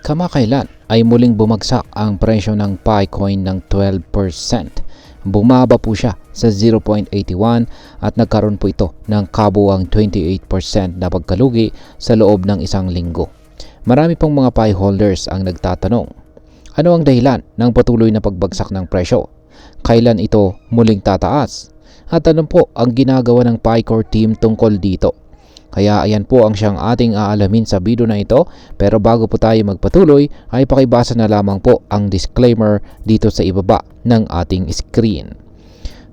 Kamakailan ay muling bumagsak ang presyo ng Picoin ng 12%. Bumaba po siya sa 0.81 at nagkaroon po ito ng kabuuang 28% na pagkalugi sa loob ng isang linggo. Marami pong mga Pi holders ang nagtatanong, ano ang dahilan ng patuloy na pagbagsak ng presyo? Kailan ito muling tataas? At ano po ang ginagawa ng Picore team tungkol dito? Kaya ayan po ang siyang ating aalamin sa video na ito, pero bago po tayo magpatuloy ay pakibasa na lamang po ang disclaimer dito sa ibaba ng ating screen.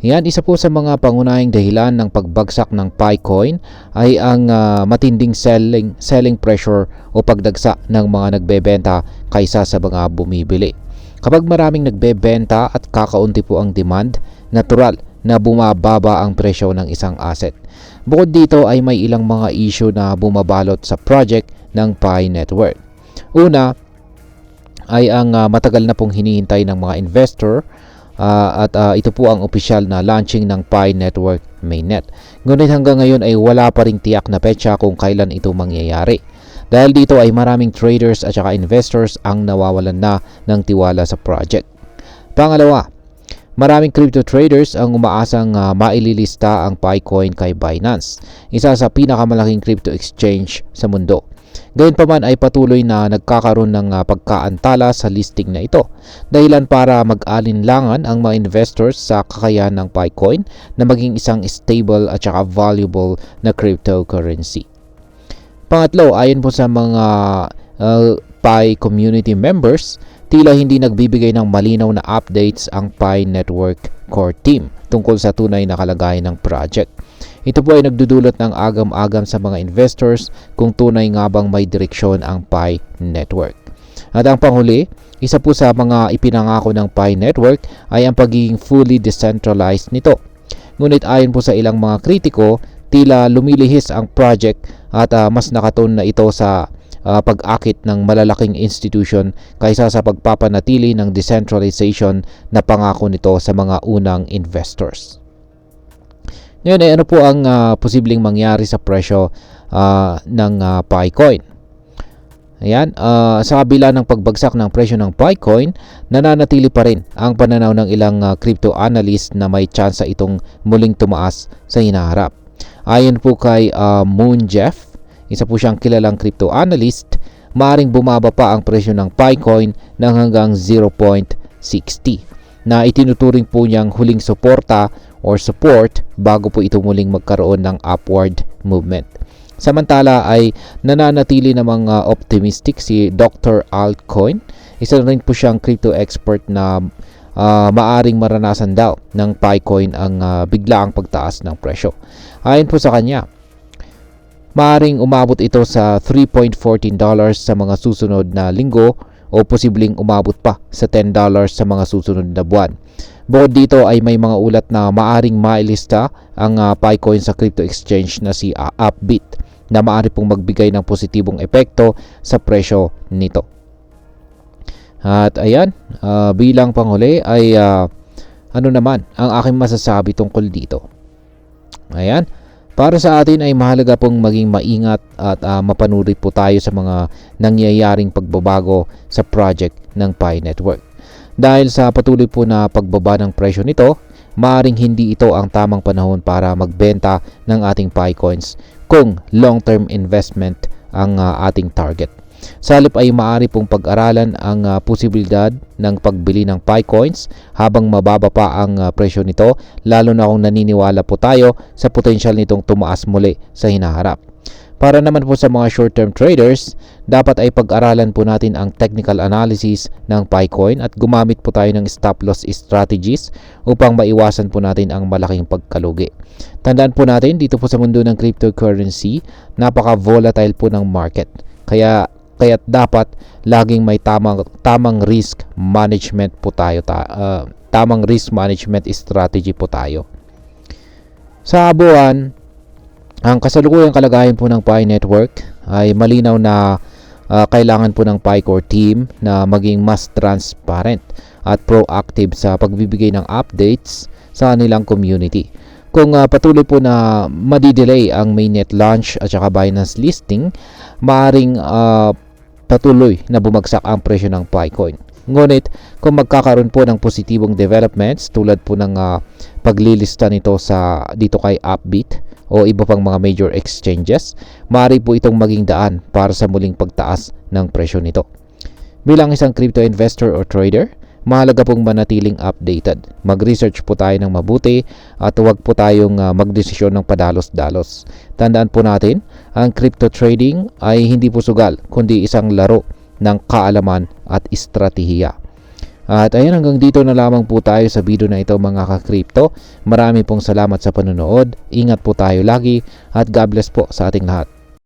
Yan, isa po sa mga pangunahing dahilan ng pagbagsak ng Picoin ay ang matinding selling pressure o pagdagsa ng mga nagbebenta kaysa sa mga bumibili. Kapag maraming nagbebenta at kakaunti po ang demand, natural na bumababa ang presyo ng isang asset. Bukod dito ay may ilang mga issue na bumabalot sa project ng Pi Network. Una ay ang matagal na pong hinihintay ng mga investor at ito po ang opisyal na launching ng Pi Network Mainnet. Ngunit hanggang ngayon ay wala pa ring tiyak na petsa kung kailan ito mangyayari. Dahil dito ay maraming traders at saka investors ang nawawalan na ng tiwala sa project. Pangalawa, maraming crypto traders ang umaasang maililista ang Picoin kay Binance, isa sa pinakamalaking crypto exchange sa mundo. Gayunpaman ay patuloy na nagkakaroon ng pagkaantala sa listing na ito, dahilan para mag-alinlangan ang mga investors sa kakayahan ng Picoin na maging isang stable at saka valuable na cryptocurrency. Pangatlo, ayon po sa mga Pi community members, tila hindi nagbibigay ng malinaw na updates ang Pi Network core team tungkol sa tunay na kalagayan ng project. Ito po ay nagdudulot ng agam-agam sa mga investors kung tunay nga bang may direksyon ang Pi Network. At ang panghuli, isa po sa mga ipinangako ng Pi Network ay ang pagiging fully decentralized nito. Ngunit ayon po sa ilang mga kritiko, tila lumilihis ang project at mas nakatuon na ito sa pag-akit ng malalaking institution kaysa sa pagpapanatili ng decentralization na pangako nito sa mga unang investors. Ngayon ay ano po ang posibleng mangyari sa presyo ng Picoin? Ayan, sa kabila ng pagbagsak ng presyo ng Picoin, nananatili pa rin ang pananaw ng ilang crypto analyst na may tsansa itong muling tumaas sa hinaharap. Ayon po kay Moon Jeff, isa po siyang kilalang crypto analyst, maaaring bumaba pa ang presyo ng Picoin ng hanggang 0.60 na itinuturing po niyang huling suporta or support bago po ito muling magkaroon ng upward movement. Samantala ay nananatili namang optimistic si Dr. Altcoin. Isa rin po siyang crypto expert na maaring maranasan daw ng Picoin ang biglaang pagtaas ng presyo. Ayon po sa kanya, maaring umabot ito sa $3.14 sa mga susunod na linggo o posibleng umabot pa sa $10 sa mga susunod na buwan. Bukod dito ay may mga ulat na maaring mailista ang Picoin sa crypto exchange na si Upbit na maaari pong magbigay ng positibong epekto sa presyo nito. At ayan, bilang panghuli ay ano naman ang aking masasabi tungkol dito. Ayan, para sa atin ay mahalaga pong maging maingat at mapanuri po tayo sa mga nangyayaring pagbabago sa project ng Pi Network. Dahil sa patuloy po na pagbaba ng presyo nito, maaaring hindi ito ang tamang panahon para magbenta ng ating Picoins kung long-term investment ang ating target. Sa halip ay maaari pong pag-aralan ang posibilidad ng pagbili ng Picoins habang mababa pa ang presyo nito, lalo na kung naniniwala po tayo sa potensyal nitong tumaas muli sa hinaharap. Para naman po sa mga short-term traders, dapat ay pag-aralan po natin ang technical analysis ng Picoin at gumamit po tayo ng stop loss strategies upang maiwasan po natin ang malaking pagkalugi. Tandaan po natin, dito po sa mundo ng cryptocurrency, napaka-volatile po ng market. Kaya dapat laging may tamang risk management po tayo, tamang risk management strategy po tayo. Sa buwan, ang kasalukuyang kalagayan po ng Pi Network ay malinaw na kailangan po ng Picore team na maging mas transparent at proactive sa pagbibigay ng updates sa kanilang community. Kung patuloy po na madidelay ang mainnet launch at saka Binance listing, maaring patuloy na bumagsak ang presyo ng Picoin. Ngunit kung magkakaroon po ng positibong developments tulad po ng paglilista nito dito kay Upbit o iba pang mga major exchanges, maaari po itong maging daan para sa muling pagtaas ng presyo nito. Bilang isang crypto investor or trader, mahalaga pong manatiling updated. Mag-research po tayo ng mabuti at huwag po tayong magdesisyon ng padalos-dalos. Tandaan po natin, ang crypto trading ay hindi po sugal kundi isang laro ng kaalaman at estratehiya. At ayan, hanggang dito na lamang po tayo sa video na ito mga ka-crypto. Marami pong salamat sa panonood. Ingat po tayo lagi at God bless po sa ating lahat.